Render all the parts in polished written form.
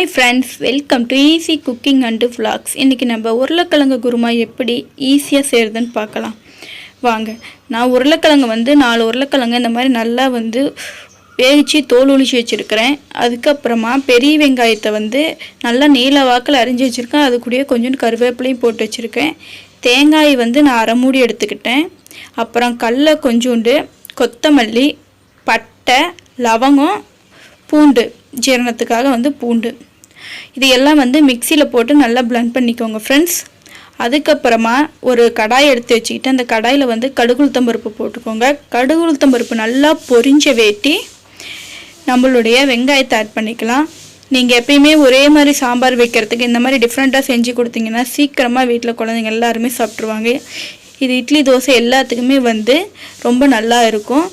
Hi friends, welcome to easy cooking and vlogs. இன்றைக்கி நம்ம உருளைக்கிழங்கு குருமா எப்படி ஈஸியாக செய்கிறதுன்னு பார்க்கலாம் வாங்க. நான் உருளைக்கிழங்கு 4 உருளைக்கிழங்கு இந்த மாதிரி நல்லா வேகிச்சு தோல் உளிச்சு வச்சுருக்கிறேன். அதுக்கப்புறமா பெரிய வெங்காயத்தை நல்லா நீல வாக்கில் அரிஞ்சு வச்சுருக்கேன். அது கூடயே கொஞ்சம் கருவேப்பிலையும் போட்டு வச்சுருக்கேன். தேங்காய் நான் அரை மூடி எடுத்துக்கிட்டேன். அப்புறம் கடலை கொஞ்சோண்டு, கொத்தமல்லி, பட்டை, லவங்கம், பூண்டு, ஜீரணத்துக்காக பூண்டு, இது எல்லாம் மிக்சியில் போட்டு நல்லா பிளெண்ட் பண்ணிக்கோங்க ஃப்ரெண்ட்ஸ். அதுக்கப்புறமா ஒரு கடாய் எடுத்து வச்சுக்கிட்டு அந்த கடாயில் கடுகு உளுத்தம் பருப்பு போட்டுக்கோங்க. கடுகு உளுத்தம் பருப்பு நல்லா பொரிஞ்ச வேட்டி நம்மளுடைய வெங்காயத்தை ஆட் பண்ணிக்கலாம். நீங்கள் எப்பயுமே ஒரே மாதிரி சாம்பார் வைக்கிறதுக்கு இந்த மாதிரி டிஃப்ரெண்ட்டாக செஞ்சு கொடுத்தீங்கன்னா சீக்கிரமாக வீட்டில் குழந்தைங்க எல்லாருமே சாப்பிட்ருவாங்க. இது இட்லி தோசை எல்லாத்துக்குமே ரொம்ப நல்லா இருக்கும்.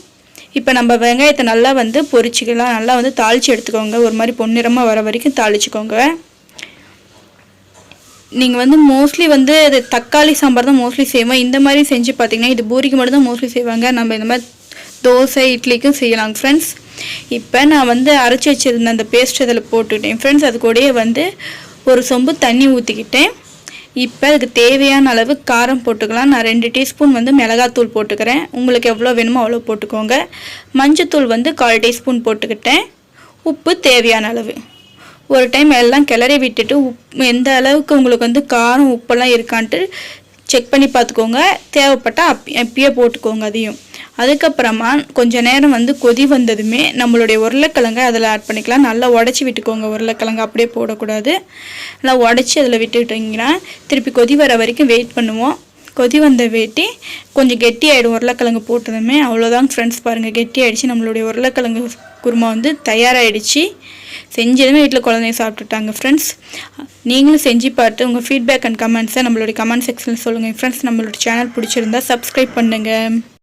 இப்போ நம்ம வெங்காயத்தை நல்லா பொரிச்சிக்கலாம். நல்லா தாளித்து எடுத்துக்கோங்க. ஒரு மாதிரி பொன்னிறமாக வர வரைக்கும் தாளிச்சுக்கோங்க. நீங்கள் மோஸ்ட்லி அது தக்காளி சாம்பார் தான் மோஸ்ட்லி செய்வோம். இந்த மாதிரி செஞ்சு பார்த்தீங்கன்னா இது பூரிக்கு மட்டும் தான் மோஸ்ட்லி செய்வாங்க. நம்ம இந்த மாதிரி தோசை இட்லிக்கும் செய்யலாம் ஃப்ரெண்ட்ஸ். இப்போ நான் அரைச்சி வச்சுருந்த அந்த பேஸ்ட் அதில் போட்டுக்கிட்டேன் ஃப்ரெண்ட்ஸ். அது கூடயே ஒரு சொம்பு தண்ணி ஊற்றிக்கிட்டேன். இப்போ அதுக்கு தேவையான அளவு காரம் போட்டுக்கலாம். நான் 2 டீஸ்பூன் மிளகாத்தூள் போட்டுக்கிறேன். உங்களுக்கு எவ்வளோ வேணுமோ அவ்வளோ போட்டுக்கோங்க. மஞ்சத்தூள் 1/4 டீஸ்பூன் போட்டுக்கிட்டேன். உப்பு தேவையான அளவு. ஒரு டைம் எல்லாம் கிளறி விட்டுட்டு எந்த அளவுக்கு உங்களுக்கு காரம் உப்பெல்லாம் இருக்கான்ட்டு செக் பண்ணி பார்த்துக்கோங்க. தேவைப்பட்டால் அப்பயே போட்டுக்கோங்க அதையும். அதுக்கப்புறமா கொஞ்சம் நேரம் கொதி வந்ததுமே நம்மளுடைய உருளைக்கிழங்கை அதில் ஆட் பண்ணிக்கலாம். நல்லா உடச்சி விட்டுக்கோங்க. உருளைக்கிழங்கு அப்படியே போடக்கூடாது. நல்லா உடச்சி அதில் விட்டுக்கிட்டிங்கன்னா திருப்பி கொதி வர வரைக்கும் வெயிட் பண்ணுவோம். கொதி வந்த வேட்டி கொஞ்சம் கெட்டி ஆகிடும் உருளைக்கிழங்கு போட்டதுமே. அவ்வளோதாங்க ஃப்ரெண்ட்ஸ், பாருங்கள் கெட்டி ஆகிடுச்சு. நம்மளுடைய உருளைக்கிழங்கு குருமா தயாராகிடுச்சு. செஞ்சதுமே வீட்டில் குழந்தைங்க சாப்பிட்டுட்டாங்க ஃப்ரெண்ட்ஸ். நீங்களும் செஞ்சு பார்த்து உங்கள் ஃபீட்பேக் அண்ட் கமெண்ட்ஸை நம்மளுடைய கமெண்ட் செக்ஷனில் சொல்லுங்கள் ஃப்ரெண்ட்ஸ். நம்மளோட சேனல் பிடிச்சிருந்தா சப்ஸ்கிரைப் பண்ணுங்கள்.